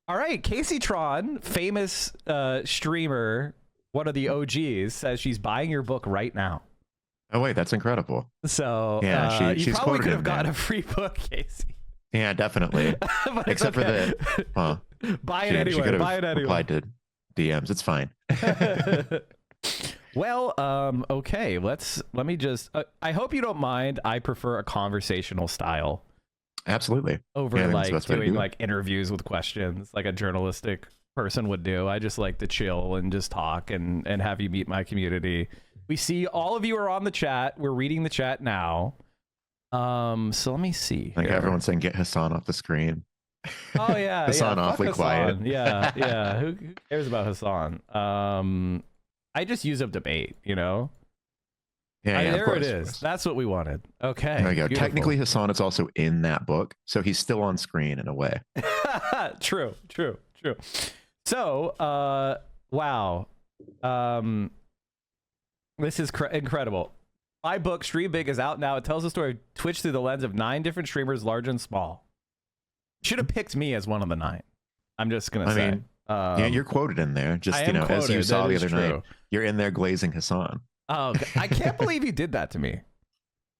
All right, Casey Tron, famous streamer, one of the OGs, says she's buying your book right now. Oh wait, that's incredible. So Yeah, you she's probably quoted could have him gotten there. a free book, Casey. Yeah, definitely. But it's Except for okay. the well, Buy it she anyway. could have Buy it anyway. replied to DMs. It's fine. Well, okay. Let me just. I hope you don't mind. I prefer a conversational style Absolutely. over Yeah, I think that's the like best way to doing do it. like interviews with questions, like a journalistic person would do. I just like to chill and just talk and have you meet my community. We see all of you are on the chat. We're reading the chat now. So let me see. Like here. everyone's saying, get Hassan off the screen. Oh yeah, Hassan yeah. awfully Fuck quiet. Hassan. Yeah, yeah. Who cares about Hassan? I just use up debate, you know. Yeah, yeah, of there course, it of is. course. That's what we wanted. Okay. There we go. Beautiful. Technically, Hassan is also in that book, so he's still on screen in a way. True. So, wow. This is incredible. My book, Stream Big, is out now. It tells the story of Twitch through the lens of 9 different streamers, large and small. Should have picked me as one of the 9. I'm just gonna say. mean, yeah, you're quoted in there. Just I you know, am as you quoted. saw That the is other true. night, you're in there glazing Hassan. Oh, I can't believe you did that to me.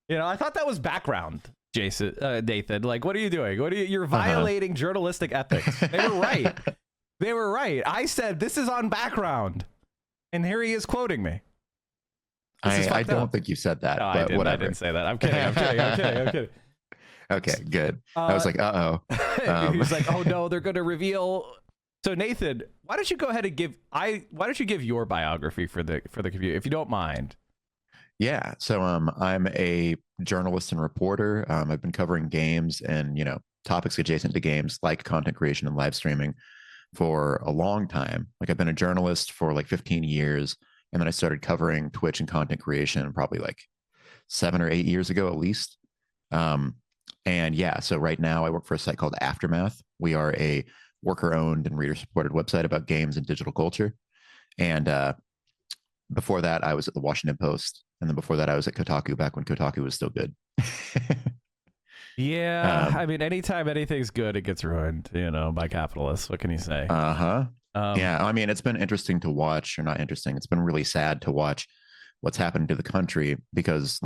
You know, I thought that was background, Jason, Nathan. Like, what are you doing? You're violating journalistic ethics. They were right. They were right. I said this is on background, and here he is quoting me. I don't think you said that, No, but whatever. I didn't say that. I'm kidding. Okay, good. I was like, he was like, oh no, they're going to reveal. So Nathan, why don't you go ahead and why don't you give your biography for the community, if you don't mind? Yeah. So I'm a journalist and reporter. I've been covering games and topics adjacent to games like content creation and live streaming for a long time. Like I've been a journalist for like 15 years, and then I started covering Twitch and content creation probably like 7 or 8 years ago at least. And yeah, so right now I work for a site called Aftermath. We are a worker-owned and reader-supported website about games and digital culture. And before that, I was at the Washington Post. And then before that, I was at Kotaku back when Kotaku was still good. Yeah, I mean, anytime anything's good, it gets ruined, by capitalists. What can you say? Yeah, I mean, it's been interesting to watch, or not interesting. It's been really sad to watch what's happened to the country because,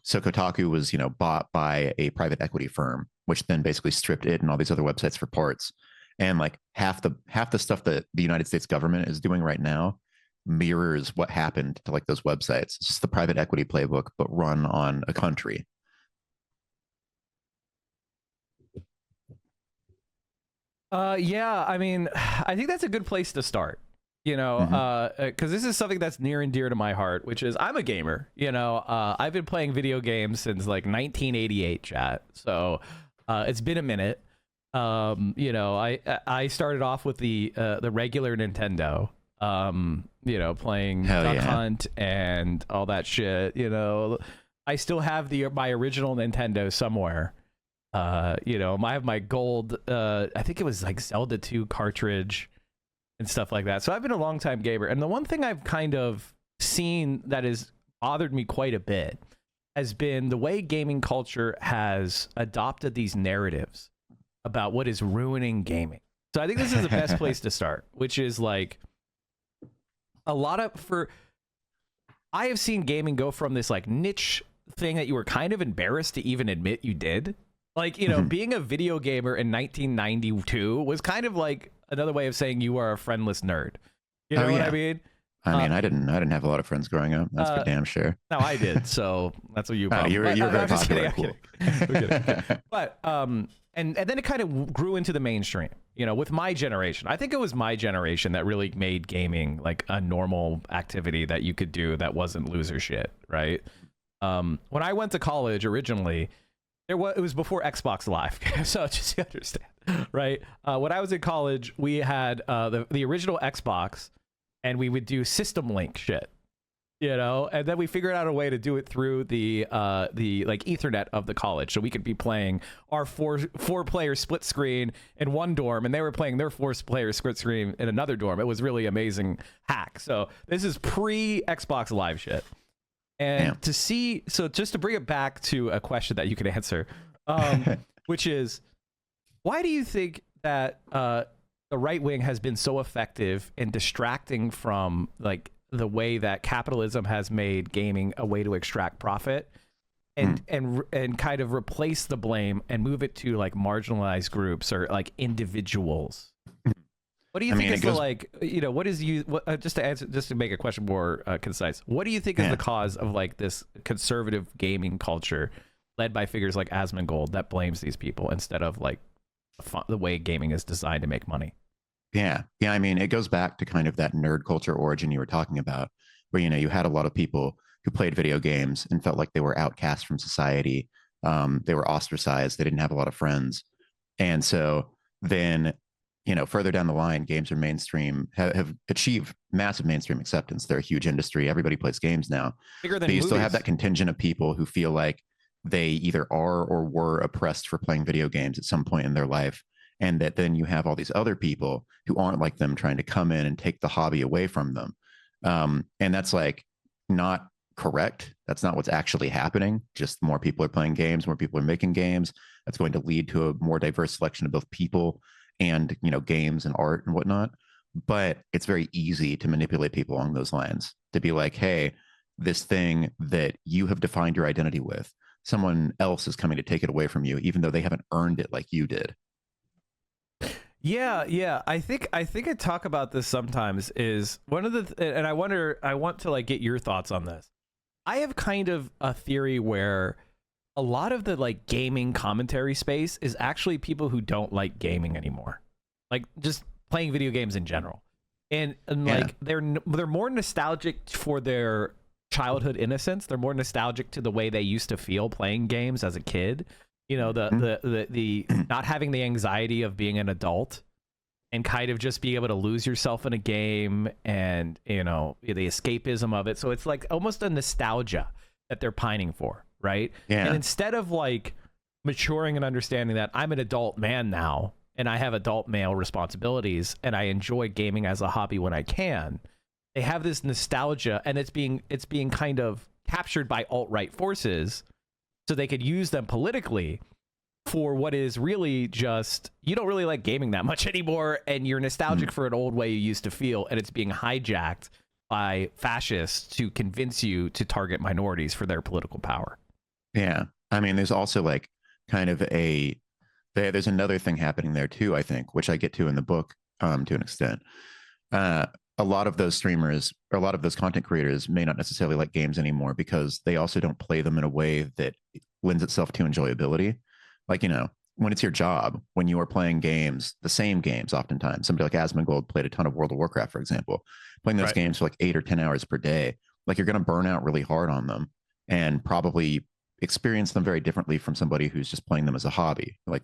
so Kotaku was, bought by a private equity firm, which then basically stripped it and all these other websites for parts. And half the stuff that the United States government is doing right now mirrors what happened to those websites. It's just the private equity playbook, but run on a country. Yeah, I mean, I think that's a good place to start, because this is something that's near and dear to my heart, which is I'm a gamer, I've been playing video games since 1988, chat. So it's been a minute. I started off with the regular Nintendo, playing Duck Hunt and all that shit. I still have my original Nintendo somewhere. I have my gold, I think it was Zelda 2 cartridge and stuff like that. So I've been a long time gamer. And the one thing I've kind of seen that has bothered me quite a bit has been the way gaming culture has adopted these narratives about what is ruining gaming. So I think this is the best place to start, which is I have seen gaming go from this niche thing that you were kind of embarrassed to even admit you did. Being a video gamer in 1992 was kind of another way of saying you are a friendless nerd. You know what I mean? I didn't have a lot of friends growing up. That's for damn sure. No, I did. So that's what you. You were very popular. I'm kidding. But and then it kind of grew into the mainstream. With my generation, I think it was my generation that really made gaming a normal activity that you could do that wasn't loser shit, right? When I went to college originally, it was before Xbox Live, so just to understand, right? When I was in college, we had the original Xbox, and we would do system link shit, and then we figured out a way to do it through the Ethernet of the college, so we could be playing our four player split screen in one dorm, and they were playing their 4-player split screen in another dorm. It was really amazing hack. So this is pre Xbox Live shit. And just to bring it back to a question that you can answer, which is, why do you think that the right wing has been so effective in distracting from like the way that capitalism has made gaming a way to extract profit and kind of replace the blame and move it to like marginalized groups or like individuals. What do you think is the like, you know, what is you just to answer, just to make a question more concise, what do you think is the cause of like this conservative gaming culture led by figures like Asmongold that blames these people instead of like the way gaming is designed to make money? Yeah. Yeah. I mean, it goes back to kind of that nerd culture origin you were talking about, where, you know, you had a lot of people who played video games and felt like they were outcast from society. They were ostracized. They didn't have a lot of friends. And so then, you know, further down the line, games are mainstream, have achieved massive mainstream acceptance. They're a huge industry. Everybody plays games now. Bigger than but you movies. Still have that contingent of people who feel like they either are or were oppressed for playing video games at some point in their life. And that then you have all these other people who aren't like them trying to come in and take the hobby away from them. And that's like not correct. That's not what's actually happening. Just more people are playing games, more people are making games. That's going to lead to a more diverse selection of both people and, you know, games and art and whatnot. But it's very easy to manipulate people along those lines, to be like, hey, this thing that you have defined your identity with, someone else is coming to take it away from you, even though they haven't earned it like you did. Yeah. I think I talk about this sometimes. Is one of the and I want to like get your thoughts on this. I have kind of a theory where a lot of the like gaming commentary space is actually people who don't like gaming anymore, like just playing video games in general, and like they're more nostalgic for their childhood innocence. They're more nostalgic to the way they used to feel playing games as a kid. You know, the not having the anxiety of being an adult and kind of just be able to lose yourself in a game and, you know, the escapism of it. So it's like almost a nostalgia that they're pining for, right? Yeah. And instead of like maturing and understanding that I'm an adult man now and I have adult male responsibilities and I enjoy gaming as a hobby when I can, they have this nostalgia and it's being kind of captured by alt-right forces so they could use them politically for what is really just, you don't really like gaming that much anymore and you're nostalgic for an old way you used to feel, and it's being hijacked by fascists to convince you to target minorities for their political power. Yeah. I mean, there's also like kind of there's another thing happening there too, I think, which I get to in the book to an extent. A lot of those streamers or a lot of those content creators may not necessarily like games anymore because they also don't play them in a way that lends itself to enjoyability. Like, you know, when it's your job, when you are playing games, the same games, oftentimes, somebody like Asmongold played a ton of World of Warcraft, for example, playing those games for like 8 or 10 hours per day, like you're going to burn out really hard on them and probably experience them very differently from somebody who's just playing them as a hobby. Like,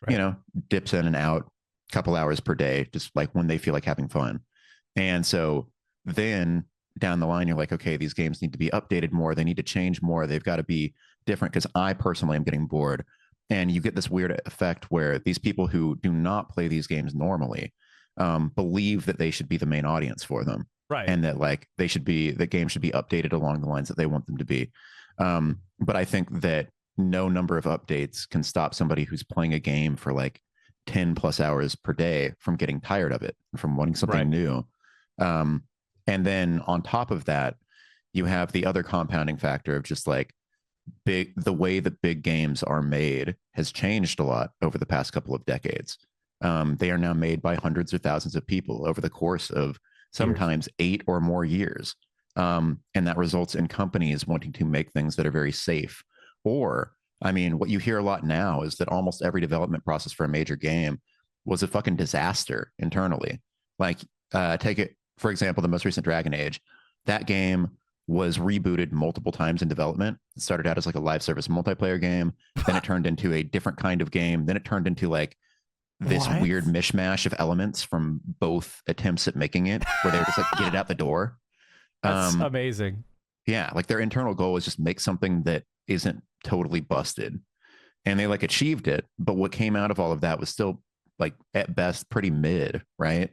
you know, dips in and out a couple hours per day, just like when they feel like having fun. And so then down the line, you're like, okay, these games need to be updated more. They need to change more. They've got to be different because I personally am getting bored. And you get this weird effect where these people who do not play these games normally believe that they should be the main audience for them. Right. And that like the game should be updated along the lines that they want them to be. But I think that no number of updates can stop somebody who's playing a game for like 10 plus hours per day from getting tired of it, from wanting something new. And then on top of that, you have the other compounding factor of just like the way that big games are made has changed a lot over the past couple of decades. They are now made by hundreds or thousands of people over the course of sometimes 8 or more years. And that results in companies wanting to make things that are very safe. Or, I mean, what you hear a lot now is that almost every development process for a major game was a fucking disaster internally. Like, take it, for example, the most recent Dragon Age. That game was rebooted multiple times in development. It started out as like a live service multiplayer game. Then it turned into a different kind of game. Then it turned into like this weird mishmash of elements from both attempts at making it, where they were just like, get it out the door. That's amazing. Yeah, like their internal goal is just make something that isn't totally busted. And they like achieved it, but what came out of all of that was still like at best pretty mid, right?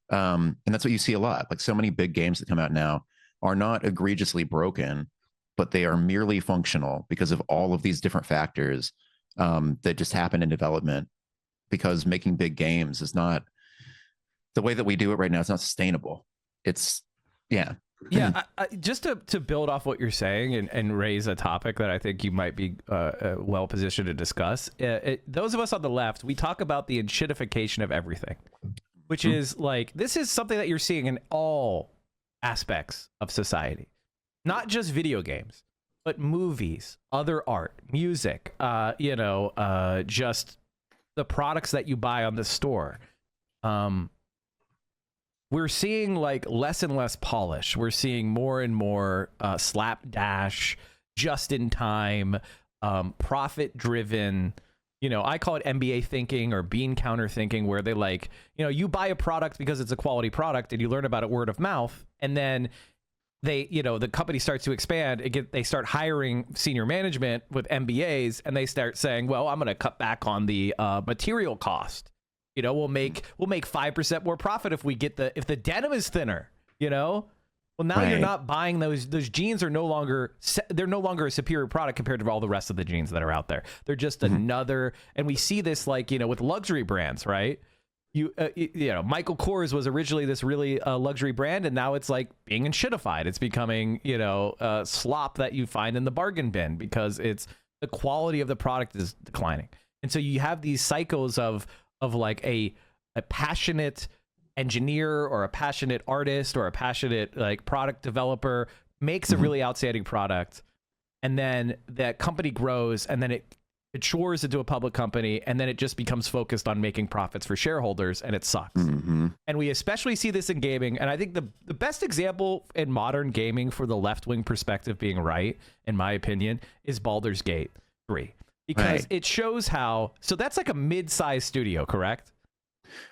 And that's what you see a lot. Like so many big games that come out now are not egregiously broken, but they are merely functional because of all of these different factors that just happen in development. Because making big games is not the way that we do it right now is not sustainable. It's yeah. Yeah, just to build off what you're saying and raise a topic that I think you might be well positioned to discuss. Those of us on the left, we talk about the enshittification of everything, which is like, this is something that you're seeing in all aspects of society, not just video games, but movies, other art, music, just the products that you buy on the store. We're seeing like less and less polish. We're seeing more and more slapdash, just in time, profit driven. I call it MBA thinking or bean counter thinking, where they like, you buy a product because it's a quality product and you learn about it word of mouth. And then the company starts to expand. They start hiring senior management with MBAs, and they start saying, well, I'm going to cut back on the material cost. We'll make 5% more profit if the denim is thinner, Well, now Right. you're not buying those jeans are no longer a superior product compared to all the rest of the jeans that are out there. They're just another, and we see this like, with luxury brands, right? Michael Kors was originally this really luxury brand, and now it's like being shitified. It's becoming, slop that you find in the bargain bin because the quality of the product is declining. And so you have these cycles of like a passionate engineer or a passionate artist or a passionate like product developer makes a really outstanding product, and then that company grows, and then it matures into a public company, and then it just becomes focused on making profits for shareholders, and it sucks. And we especially see this in gaming, and I think the best example in modern gaming for the left-wing perspective being right, in my opinion, is Baldur's Gate 3. Because it shows how, so that's like a mid-sized studio, correct?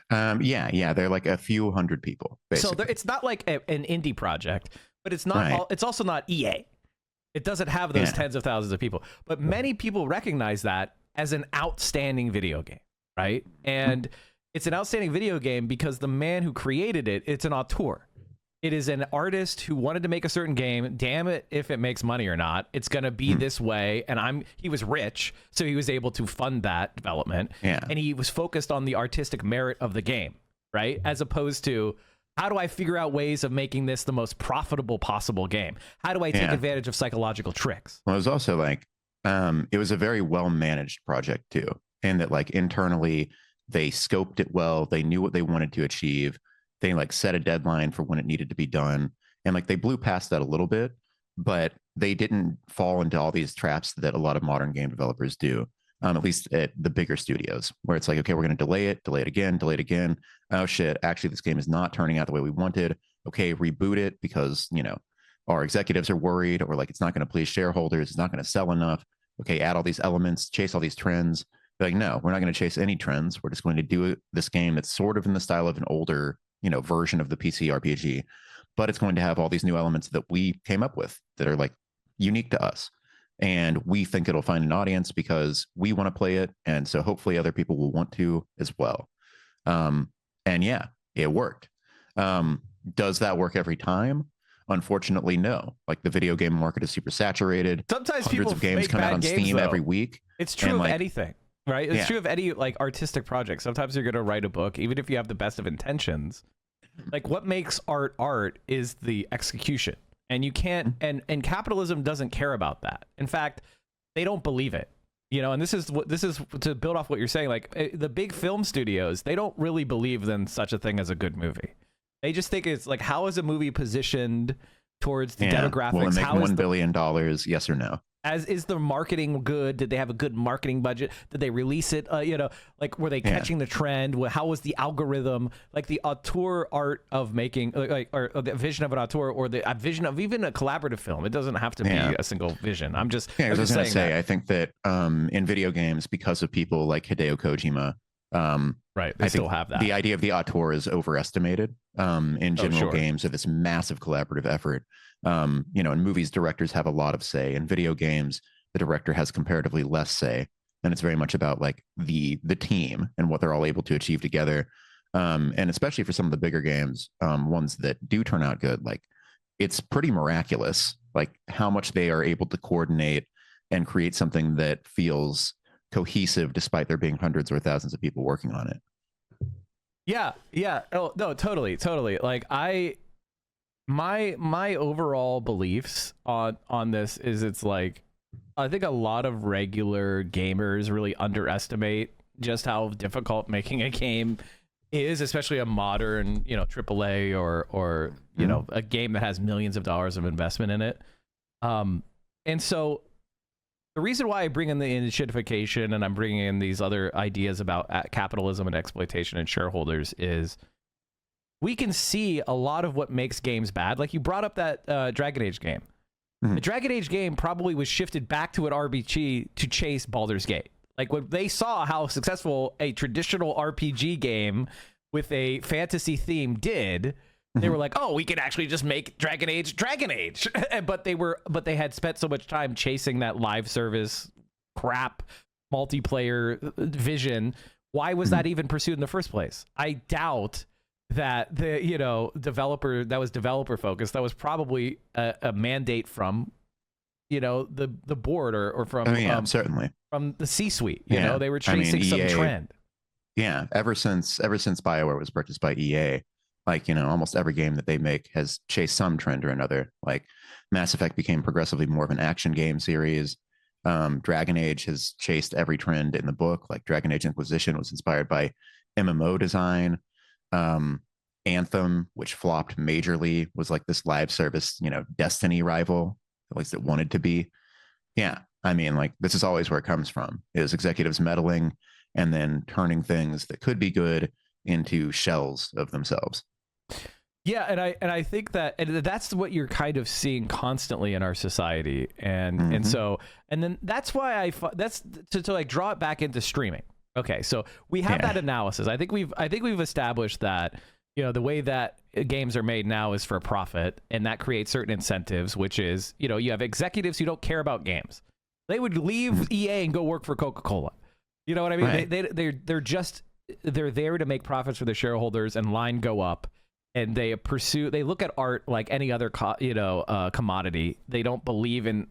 Yeah, they're like a few hundred people, basically. So it's not like an indie project, but it's not. It's also not EA. It doesn't have those tens of thousands of people. But many people recognize that as an outstanding video game, right? And it's an outstanding video game because the man who created it, it's an auteur. It is an artist who wanted to make a certain game. Damn it, if it makes money or not, it's going to be this way. And he was rich, so he was able to fund that development. Yeah. And he was focused on the artistic merit of the game, right? As opposed to, how do I figure out ways of making this the most profitable possible game? How do I take advantage of psychological tricks? Well, it was also like, it was a very well-managed project too. And that like internally, they scoped it well. They knew what they wanted to achieve. They like set a deadline for when it needed to be done. And like they blew past that a little bit, but they didn't fall into all these traps that a lot of modern game developers do, at least at the bigger studios, where it's like, okay, we're going to delay it again. Oh shit, actually this game is not turning out the way we wanted. Okay, reboot it because, our executives are worried, or like it's not going to please shareholders. It's not going to sell enough. Okay, add all these elements, chase all these trends. They're like, no, we're not going to chase any trends. We're just going to do this game that's sort of in the style of an older version of the PC RPG, but it's going to have all these new elements that we came up with that are like unique to us. And we think it'll find an audience because we want to play it. And so hopefully other people will want to as well. And yeah, it worked. Does that work every time? Unfortunately, no. Like the video game market is super saturated. Sometimes Hundreds people of games make come out bad on games, Steam though. every week. It's true and, of like, anything, right? It's true of any like artistic project. Sometimes you're going to write a book, even if you have the best of intentions. Like what makes art is the execution, and you can't. And capitalism doesn't care about that. In fact, they don't believe it. And this is to build off what you're saying. Like the big film studios, they don't really believe in such a thing as a good movie. They just think it's like, how is a movie positioned towards the demographics? Will it make How is $1 billion? Yes or no? Is the marketing good? Did they have a good marketing budget? Did they release it? Like were they catching the trend? How was the algorithm? Like the auteur art of making, or the vision of an auteur, or the vision of even a collaborative film. It doesn't have to be a single vision. I was going to saying say, that. I think that in video games, because of people like Hideo Kojima, right, they still have that. The idea of the auteur is overestimated in general. Games are this massive collaborative effort. In movies, directors have a lot of say. In video games, the director has comparatively less say, and it's very much about like the team and what they're all able to achieve together. And especially for some of the bigger games, ones that do turn out good, like it's pretty miraculous, like how much they are able to coordinate and create something that feels cohesive, despite there being hundreds or thousands of people working on it. Yeah. Oh no, totally. Like my overall beliefs on this is, it's like, I think a lot of regular gamers really underestimate just how difficult making a game is, especially a modern, AAA or a game that has millions of dollars of investment in it. And so the reason why I bring in the initiatification and I'm bringing in these other ideas about capitalism and exploitation and shareholders is, we can see a lot of what makes games bad. Like you brought up that Dragon Age game. The Dragon Age game probably was shifted back to an RPG to chase Baldur's Gate. Like when they saw how successful a traditional RPG game with a fantasy theme did, they were like, "Oh, we could actually just make Dragon Age." but they had spent so much time chasing that live service crap multiplayer vision. Why was that even pursued in the first place? I doubt that the developer focused. That was probably a mandate from the board or from certainly from the C-suite. They were chasing some trend. Yeah, ever since BioWare was purchased by EA, like almost every game that they make has chased some trend or another. Like Mass Effect became progressively more of an action game series. Dragon Age has chased every trend in the book. Like Dragon Age Inquisition was inspired by MMO design. Anthem, which flopped majorly, was like this live service, Destiny rival, at least it wanted to be. Yeah, I mean, like this is always where it comes from, is executives meddling and then turning things that could be good into shells of themselves. Yeah, and I think that's what you're kind of seeing constantly in our society, and then that's why that's to like draw it back into streaming. Okay, so we have that analysis. I think we've established that the way that games are made now is for profit, and that creates certain incentives, which is you have executives who don't care about games. They would leave EA and go work for Coca-Cola. You know what I mean? Right. They're there to make profits for their shareholders, and line go up, and they look at art like any other commodity. They don't believe in.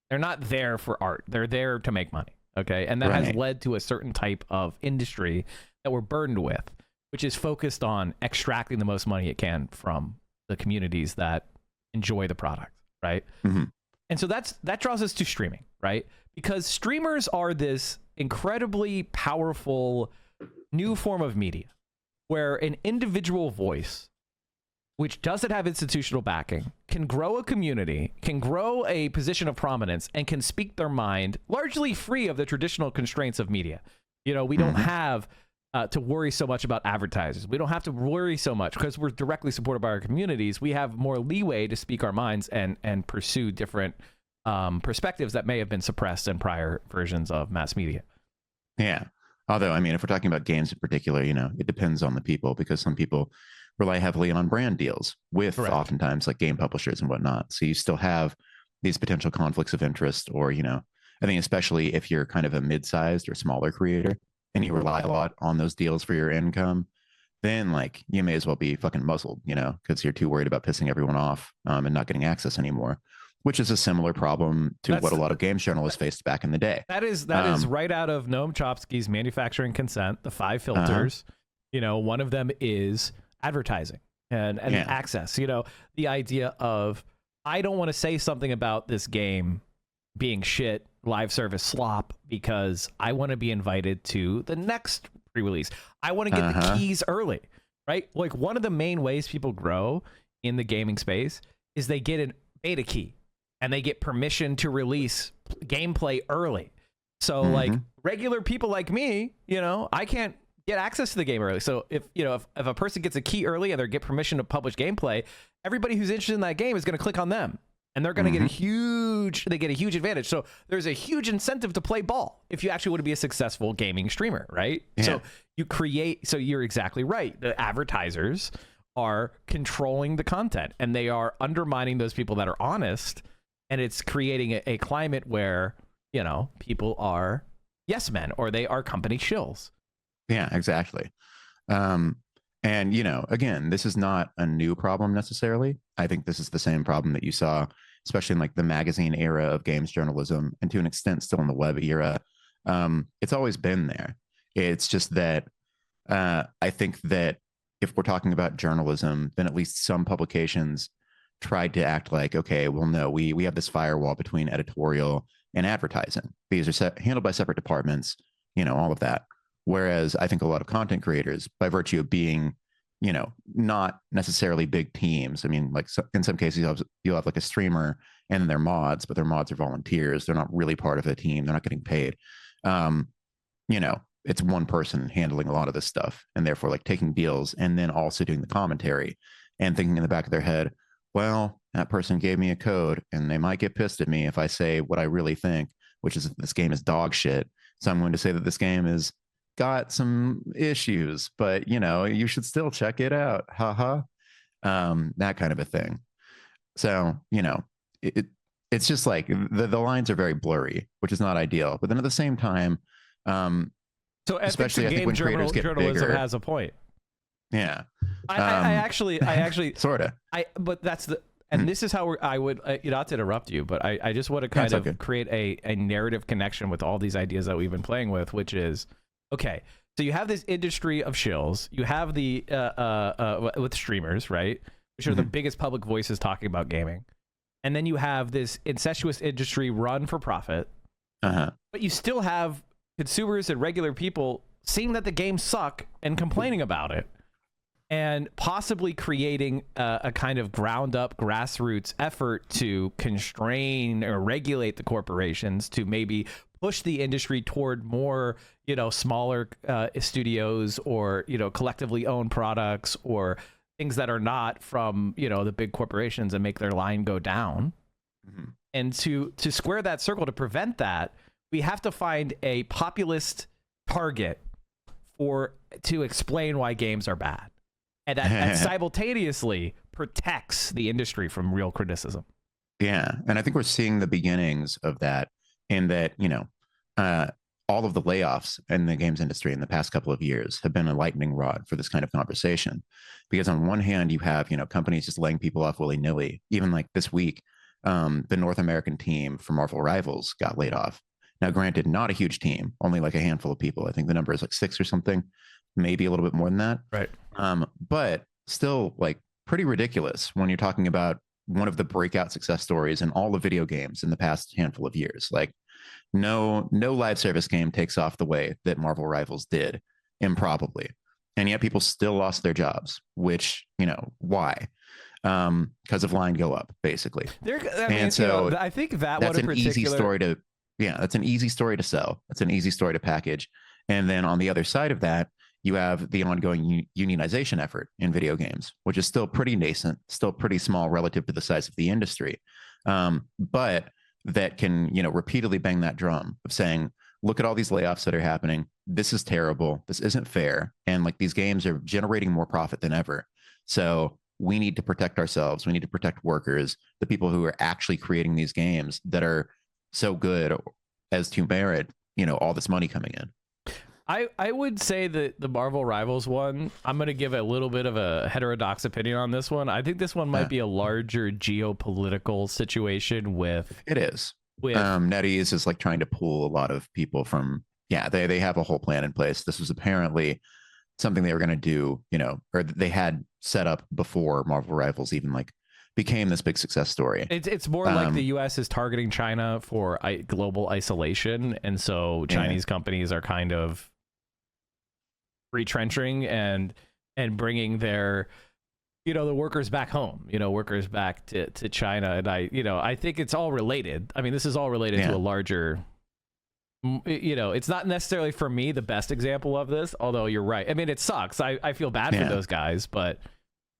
They're not there for art. They're there to make money. Okay, and that has led to a certain type of industry that we're burdened with, which is focused on extracting the most money it can from the communities that enjoy the product, right? And so that draws us to streaming, right? Because streamers are this incredibly powerful new form of media where an individual voice, which doesn't have institutional backing, can grow a community, can grow a position of prominence, and can speak their mind largely free of the traditional constraints of media. We don't have to worry so much about advertisers. We don't have to worry so much because we're directly supported by our communities. We have more leeway to speak our minds and pursue different perspectives that may have been suppressed in prior versions of mass media. Yeah. Although, I mean, if we're talking about games in particular, it depends on the people, because some people rely heavily on brand deals with oftentimes like game publishers and whatnot. So you still have these potential conflicts of interest, or, I think especially if you're kind of a mid-sized or smaller creator and you rely a lot on those deals for your income, then like you may as well be fucking muzzled, because you're too worried about pissing everyone off and not getting access anymore, which is a similar problem to what a lot of games journalists faced back in the day. That is right out of Noam Chomsky's Manufacturing Consent, the 5 filters. One of them is advertising and access. The idea of, I don't want to say something about this game being shit, live service slop, because I want to be invited to the next pre-release. I want to get the keys early, right? Like one of the main ways people grow in the gaming space is they get a beta key and they get permission to release gameplay early. So like regular people like me, I can't get access to the game early. So if a person gets a key early and they get permission to publish gameplay, everybody who's interested in that game is going to click on them, and they're going to get a huge advantage. So there's a huge incentive to play ball if you actually want to be a successful gaming streamer, right? Yeah. So you're exactly right. The advertisers are controlling the content, and they are undermining those people that are honest, and it's creating a climate where, people are yes men, or they are company shills. Yeah, exactly. And, again, this is not a new problem necessarily. I think this is the same problem that you saw, especially in like the magazine era of games journalism, and to an extent still in the web era. It's always been there. It's just that I think that if we're talking about journalism, then at least some publications tried to act like, okay, well, no, we have this firewall between editorial and advertising. These are handled by separate departments, all of that. Whereas I think a lot of content creators, by virtue of being, not necessarily big teams. I mean, like in some cases, you'll have like a streamer and then their mods, but their mods are volunteers. They're not really part of a team. They're not getting paid. Um, it's one person handling a lot of this stuff and therefore like taking deals and then also doing the commentary and thinking in the back of their head, well, that person gave me a code and they might get pissed at me if I say what I really think, which is that this game is dog shit. So I'm going to say that this game is got some issues, but you should still check it out. Haha. That kind of a thing. So, it's just like the lines are very blurry, which is not ideal. But then at the same time, so especially I think when creators get journalism bigger, has a point. Yeah. I actually sort of. But that's the, and this is how I would, not to interrupt you, but I just want to kind of create a narrative connection with all these ideas that we've been playing with, which is, okay, so you have this industry of shills, you have the, with streamers, right? Which are the biggest public voices talking about gaming. And then you have this incestuous industry run for profit, but you still have consumers and regular people seeing that the games suck and complaining about it, and possibly creating a kind of ground up grassroots effort to constrain or regulate the corporations to maybe push the industry toward more, smaller studios or, collectively owned products or things that are not from, the big corporations and make their line go down. And to square that circle, to prevent that, we have to find a populist target to explain why games are bad. And that simultaneously protects the industry from real criticism. Yeah. And I think we're seeing the beginnings of that in that, all of the layoffs in the games industry in the past couple of years have been a lightning rod for this kind of conversation. Because on one hand, you have, companies just laying people off willy-nilly. Even like this week, the North American team for Marvel Rivals got laid off. Now, granted, not a huge team, only like a handful of people. I think the number is like 6 or something, maybe a little bit more than that. Right. But still like pretty ridiculous when you're talking about one of the breakout success stories in all of video games in the past handful of years. Like no live service game takes off the way that Marvel Rivals did, improbably. And yet people still lost their jobs, which, why? Because of line go up, basically. I think that's an easy story to, that's an easy story to sell. That's an easy story to package. And then on the other side of that, you have the ongoing unionization effort in video games, which is still pretty nascent, still pretty small relative to the size of the industry. But that can, repeatedly bang that drum of saying, look at all these layoffs that are happening. This is terrible. This isn't fair. And like these games are generating more profit than ever. So we need to protect ourselves. We need to protect workers, the people who are actually creating these games that are so good as to merit, all this money coming in. I would say that the Marvel Rivals one, I'm going to give a little bit of a heterodox opinion on this one. I think this one might be a larger geopolitical situation with... It is. NetEase is like trying to pull a lot of people from... Yeah, they have a whole plan in place. This was apparently something they were going to do, or they had set up before Marvel Rivals even like became this big success story. It's more like the U.S. is targeting China for global isolation, and so Chinese companies are kind of retrenching and bringing their, the workers back home, workers back to China. And I think it's all related. I mean, this is all related to a larger, it's not necessarily for me the best example of this, although you're right. I mean, it sucks. I feel bad for those guys, but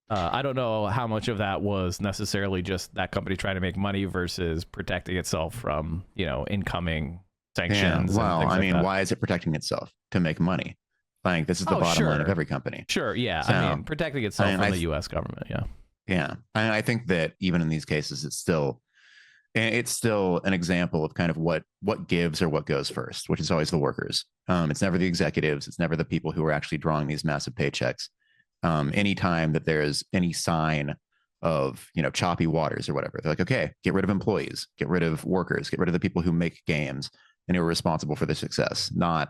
I don't know how much of that was necessarily just that company trying to make money versus protecting itself from, incoming sanctions. Yeah. Well, I mean, why is it protecting itself? To make money. Like this is the bottom line of every company. Sure. Yeah. So, I mean, protecting itself from the U.S. government. Yeah. Yeah. I think that even in these cases, it's still an example of kind of what gives or what goes first, which is always the workers. It's never the executives. It's never the people who are actually drawing these massive paychecks. Anytime that there's any sign of, choppy waters or whatever, they're like, okay, get rid of employees, get rid of workers, get rid of the people who make games and who are responsible for their success, not,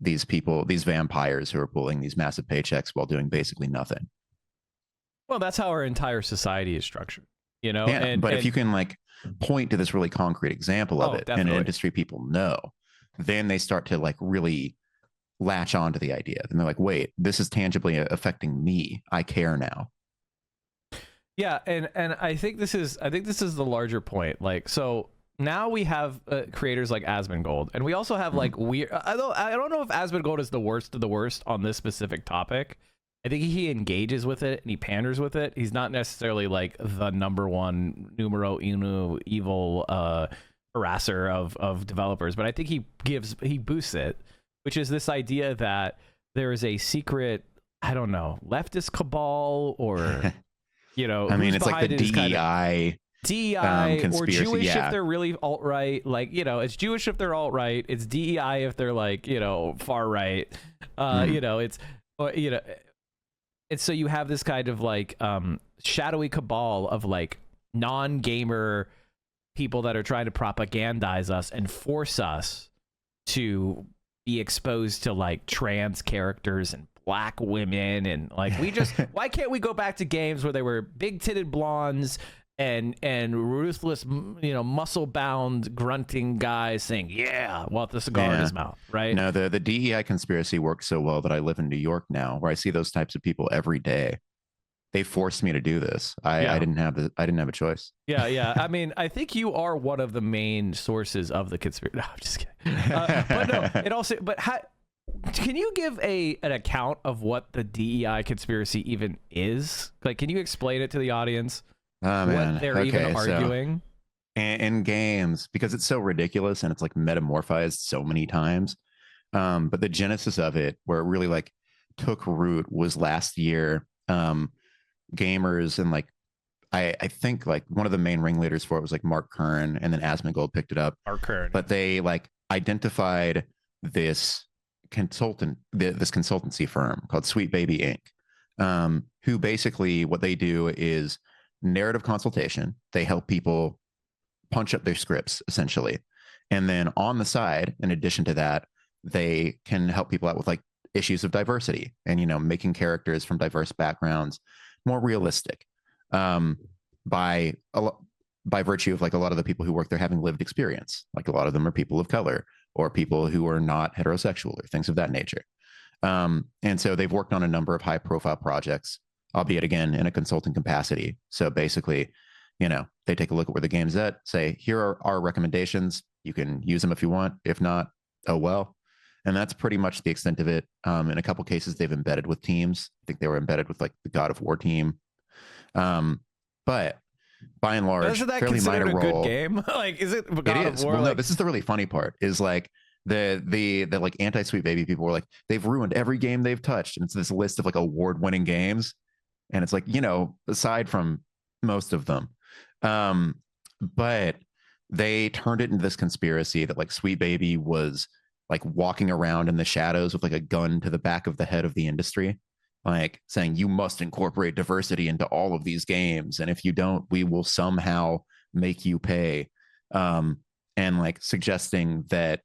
these people, these vampires who are pulling these massive paychecks while doing basically nothing. Well, that's how our entire society is structured, you know. Yeah, but if you can like point to this really concrete example of it in an industry people know, then they start to like really latch on to the idea. And they're like, wait, this is tangibly affecting me. I care now. Yeah, and I think this is the larger point. Like, so now we have creators like Asmongold, and we also have like weird. I don't know if Asmongold is the worst of the worst on this specific topic. I think he engages with it and he panders with it. He's not necessarily like the number one numero uno evil harasser of developers, but I think he boosts it, which is this idea that there is a secret, I don't know, leftist cabal or, you know, I mean, it's like the DEI. DEI or Jewish if they're really alt-right. Like, you know, it's Jewish if they're alt-right. It's DEI if they're like, you know, far right. You know, it's, you know, and so you have this kind of like shadowy cabal of like non-gamer people that are trying to propagandize us and force us to be exposed to like trans characters and black women, and like we just why can't we go back to games where they were big-titted blondes and ruthless, you know, muscle-bound grunting guys saying yeah while with the cigar in his mouth, right? No, the DEI conspiracy works so well that I live in New York now, where I see those types of people every day. They forced me to do this. I didn't have a choice. Yeah. I mean, I think you are one of the main sources of the conspiracy. No, I'm just kidding. But no, it also. But can you give an account of what the DEI conspiracy even is? Like, can you explain it to the audience? What they're even arguing? So, in games, because it's so ridiculous and it's like metamorphized so many times. But the genesis of it, where it really like took root, was last year. Gamers and like I think like one of the main ringleaders for it was like Mark Kern, and then Asmongold picked it up. Mark Kern. But they like identified this consultancy firm called Sweet Baby Inc. Who basically what they do is narrative consultation. They help people punch up their scripts essentially, and then on the side, in addition to that, they can help people out with like issues of diversity and, you know, making characters from diverse backgrounds more realistic, by virtue of like a lot of the people who work there having lived experience. Like a lot of them are people of color or people who are not heterosexual or things of that nature. And so they've worked on a number of high profile projects, albeit again in a consulting capacity. So basically, you know, they take a look at where the game's at, say, here are our recommendations. You can use them if you want. If not, oh well. And that's pretty much the extent of it. In a couple cases, they've embedded with teams. I think they were embedded with like the God of War team. But by and large, isn't that fairly considered minor a role. good game? Like, is it God It of is. War? Well, like... no, this is the really funny part. Is like the like anti-Sweet Baby people were like, they've ruined every game they've touched, and it's this list of like award-winning games, and it's like, you know, aside from most of them, but they turned it into this conspiracy that like Sweet Baby was like walking around in the shadows with like a gun to the back of the head of the industry, like saying you must incorporate diversity into all of these games, and if you don't, we will somehow make you pay. And like suggesting that,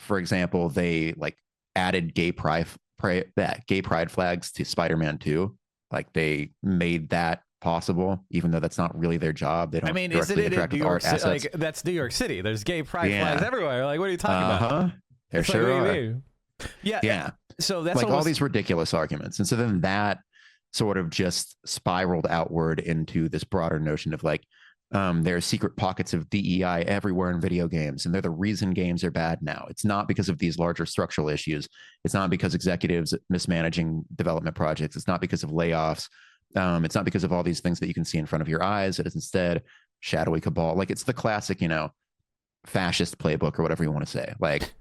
for example, they like added gay pride flags to Spider-Man 2. Like they made that possible, even though that's not really their job. They don't. I mean, isn't it in New York City? Like, that's New York City. There's gay pride flags everywhere. Like, what are you talking about? There sure are. Yeah. So that's like all these ridiculous arguments. And so then that sort of just spiraled outward into this broader notion of like, there are secret pockets of DEI everywhere in video games, and they're the reason games are bad now. It's not because of these larger structural issues. It's not because executives mismanaging development projects. It's not because of layoffs. It's not because of all these things that you can see in front of your eyes. It is instead shadowy cabal. Like it's the classic, you know, fascist playbook or whatever you want to say. Like,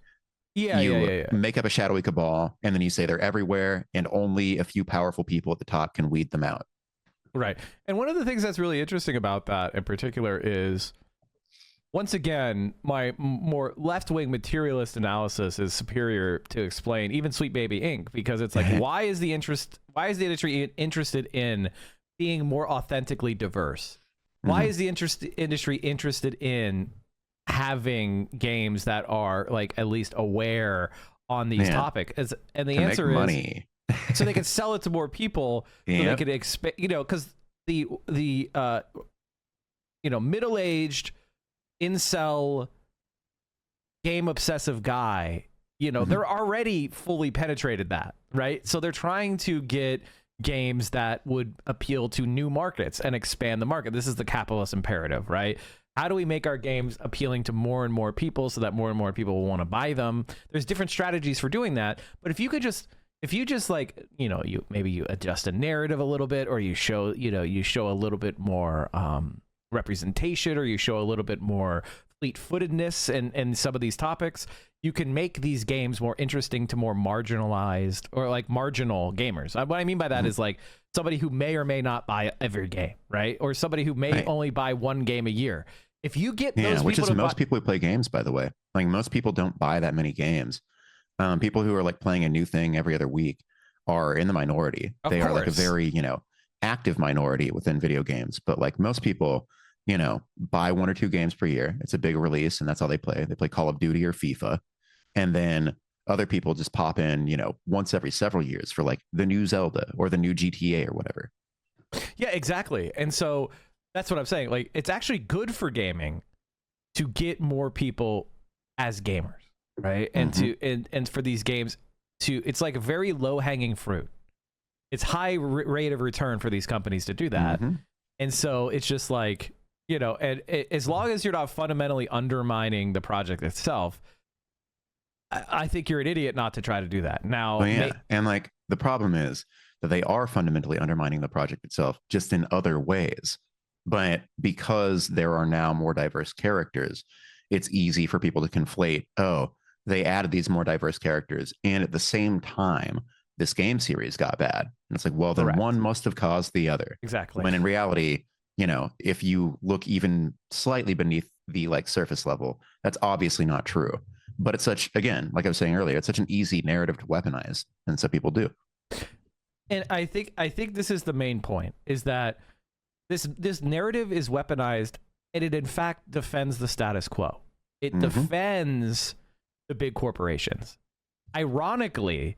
you make up a shadowy cabal, and then you say they're everywhere, and only a few powerful people at the top can weed them out. Right. And one of the things that's really interesting about that in particular is, once again, my more left-wing materialist analysis is superior to explain even Sweet Baby Inc. because it's like, why is the industry interested in being more authentically diverse? Why is the industry interested in having games that are like at least aware on these Yeah. topics? And the To answer make is money. so they can sell it to more people, so they Yep. could expand, because the middle-aged incel game obsessive guy, they're already fully penetrated that, right? So they're trying to get games that would appeal to new markets and expand the market. This is the capitalist imperative, right? How do we make our games appealing to more and more people so that more and more people will want to buy them? There's different strategies for doing that, but if you just like, you adjust a narrative a little bit, or you show a little bit more representation, or you show a little bit more fleet-footedness and some of these topics, you can make these games more interesting to more marginalized or like marginal gamers. What I mean by that is like somebody who may or may not buy every game, right? Or somebody who may only buy one game a year. If you get those people, which is most people who play games, by the way. Like most people don't buy that many games. People who are like playing a new thing every other week are in the minority. They are like a very, active minority within video games. But like most people, buy 1 or 2 games per year. It's a big release, and that's how they play. They play Call of Duty or FIFA. And then other people just pop in, once every several years for like the new Zelda or the new GTA or whatever. Yeah, exactly. And so that's what I'm saying. Like, it's actually good for gaming to get more people as gamers, right? And and for these games it's like a very low hanging fruit. It's high rate of return for these companies to do that. And so it's just like, and as long as you're not fundamentally undermining the project itself, I think you're an idiot not to try to do that. Now, and like the problem is that they are fundamentally undermining the project itself, just in other ways. But because there are now more diverse characters, it's easy for people to conflate, oh, they added these more diverse characters, and at the same time, this game series got bad. And it's like, well, then one must have caused the other. Exactly. When in reality, if you look even slightly beneath the like surface level, that's obviously not true. But it's such, again, like I was saying earlier, it's such an easy narrative to weaponize, and so people do. And I think this is the main point, is that this narrative is weaponized, and it in fact defends the status quo. It defends the big corporations. Ironically,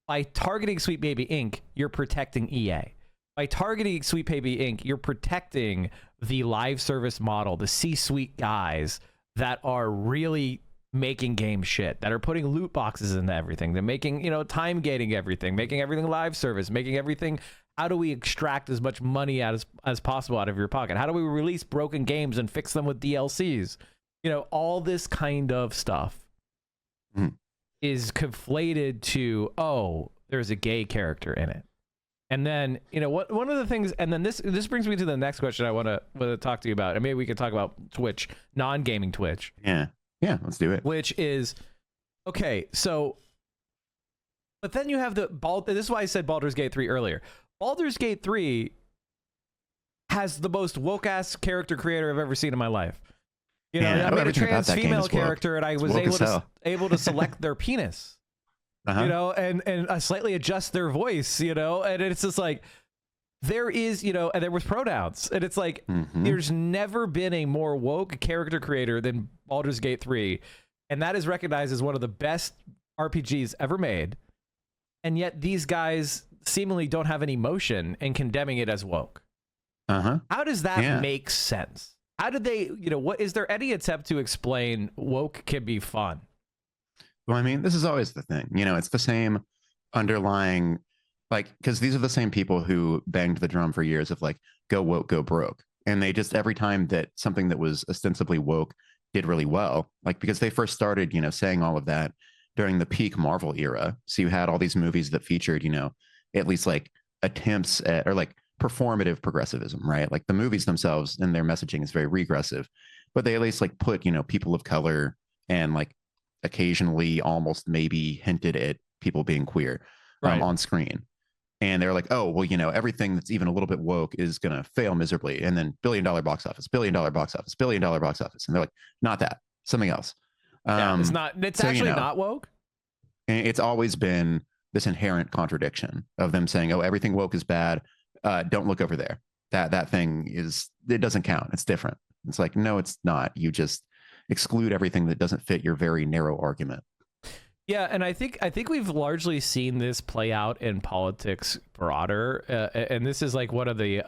by targeting Sweet Baby Inc., you're protecting EA. By targeting Sweet Baby Inc., you're protecting the live service model, the C-suite guys that are really making game shit, that are putting loot boxes into everything. They're making, time gating everything, making everything live service, making everything. How do we extract as much money out as possible out of your pocket? How do we release broken games and fix them with DLCs? All this kind of stuff is conflated to, oh, there's a gay character in it. And then, one of the things, and then this brings me to the next question I want to talk to you about. And maybe we could talk about Twitch, non-gaming Twitch. Yeah, let's do it. Which is, okay, so, but then you have this is why I said Baldur's Gate 3 earlier. Baldur's Gate 3 has the most woke-ass character creator I've ever seen in my life. I made a trans female character, and I was able to select their penis. And slightly adjust their voice, and it's just like, there is, and there was pronouns, and it's like, there's never been a more woke character creator than Baldur's Gate 3, and that is recognized as one of the best RPGs ever made, and yet these guys seemingly don't have any emotion in condemning it as woke. How does that make sense? How did they, what is there any attempt to explain woke can be fun? Well, I mean, this is always the thing. It's the same underlying, like, because these are the same people who banged the drum for years of like, go woke, go broke. And they just, every time that something that was ostensibly woke did really well, like, because they first started, saying all of that during the peak Marvel era. So you had all these movies that featured, at least like attempts at, or like performative progressivism, right? Like the movies themselves and their messaging is very regressive, but they at least like put, people of color and like occasionally almost maybe hinted at people being queer on screen. And they're like, oh, well, everything that's even a little bit woke is going to fail miserably. And then $1 billion box office, $1 billion box office, $1 billion box office. And they're like, not that, something else. It's actually not woke. And it's always been this inherent contradiction of them saying, oh, everything woke is bad. Don't look over there. That thing it doesn't count. It's different. It's like, no, it's not. You just exclude everything that doesn't fit your very narrow argument. Yeah, and I think we've largely seen this play out in politics broader, and this is like one of the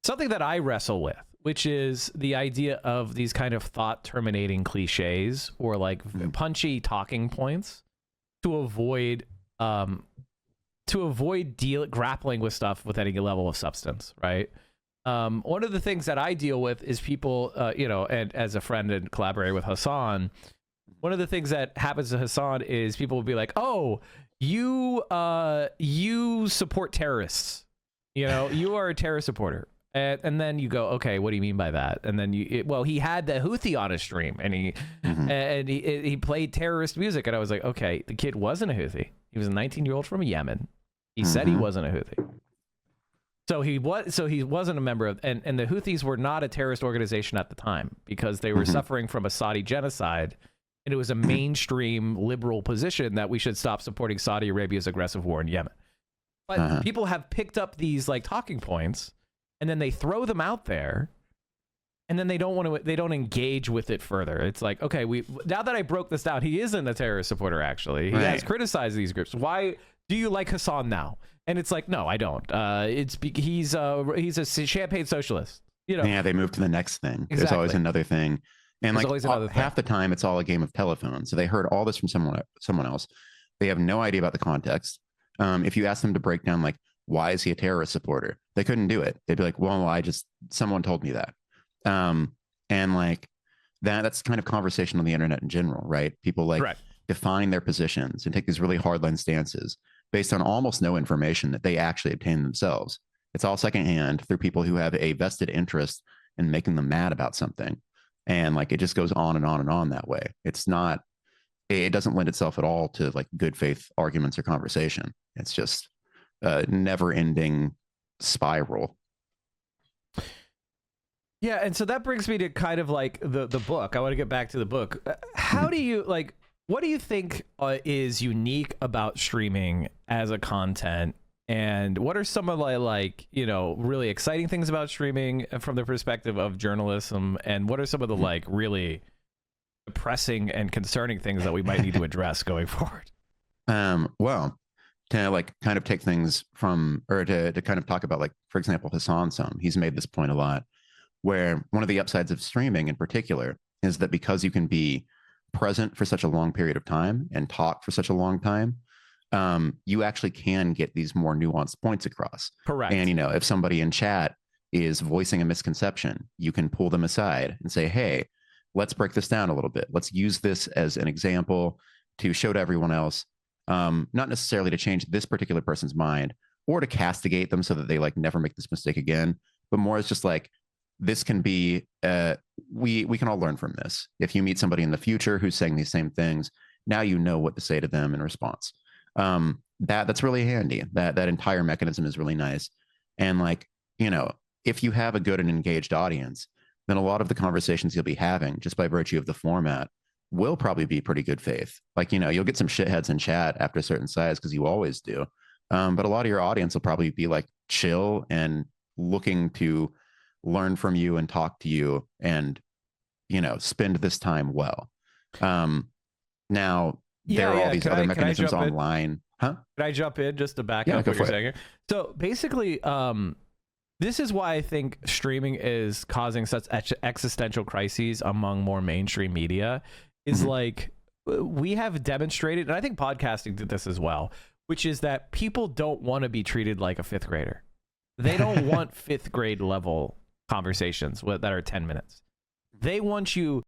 something that I wrestle with, which is the idea of these kind of thought terminating cliches or like punchy talking points to avoid grappling with stuff with any level of substance, right? One of the things that I deal with is people, and as a friend and collaborator with Hassan, one of the things that happens to Hassan is people will be like, "Oh, you support terrorists, you are a terrorist supporter," and then you go, "Okay, what do you mean by that?" And then he had the Houthi on his stream, and he played terrorist music, and I was like, "Okay, the kid wasn't a Houthi. He was a 19-year-old from Yemen. He said he wasn't a Houthi." So he wasn't a member of, and the Houthis were not a terrorist organization at the time because they were suffering from a Saudi genocide, and it was a mainstream liberal position that we should stop supporting Saudi Arabia's aggressive war in Yemen. But people have picked up these like talking points, and then they throw them out there, and then they don't engage with it further. It's like, okay, now that I broke this down, he isn't a terrorist supporter. Actually, he has criticized these groups. Why do you like Hassan now? And it's like, no, I don't. He's a champagne socialist. Yeah, they move to the next thing. Exactly. There's always another thing. And half the time, it's all a game of telephone. So they heard all this from someone else. They have no idea about the context. If you ask them to break down, like, why is he a terrorist supporter? They couldn't do it. They'd be like, well, someone told me that. And like that's kind of conversation on the internet in general, right? People like define their positions and take these really hardline stances based on almost no information that they actually obtain themselves. It's all secondhand through people who have a vested interest in making them mad about something. And like, it just goes on and on and on that way. It doesn't lend itself at all to like good faith arguments or conversation. It's just a never ending spiral. Yeah. And so that brings me to kind of like the book. I want to get back to the book. How do you like, what do you think is unique about streaming as a content? And what are some of like really exciting things about streaming from the perspective of journalism? And what are some of the like really depressing and concerning things that we might need to address going forward? Well, to like kind of take things from, or to kind of talk about, like, for example, Hassan he's made this point a lot, where one of the upsides of streaming in particular is that because you can be present for such a long period of time and talk for such a long time, you actually can get these more nuanced points across. Correct. And if somebody in chat is voicing a misconception, you can pull them aside and say, hey, let's break this down a little bit. Let's use this as an example to show to everyone else, not necessarily to change this particular person's mind or to castigate them so that they like never make this mistake again, but more as just like, this can be, we can all learn from this. If you meet somebody in the future who's saying these same things, now you know what to say to them in response. That's really handy. That entire mechanism is really nice. And like, if you have a good and engaged audience, then a lot of the conversations you'll be having just by virtue of the format will probably be pretty good faith. Like, you'll get some shitheads in chat after a certain size because you always do. But a lot of your audience will probably be like chill and looking to learn from you and talk to you and, spend this time well. Now, there are all these other mechanisms online. Huh? Can I jump in just to back up what you're saying here? So basically, this is why I think streaming is causing such existential crises among more mainstream media. Is like, we have demonstrated, and I think podcasting did this as well, which is that people don't want to be treated like a fifth grader. They don't want fifth grade level conversations that are 10 minutes. They want you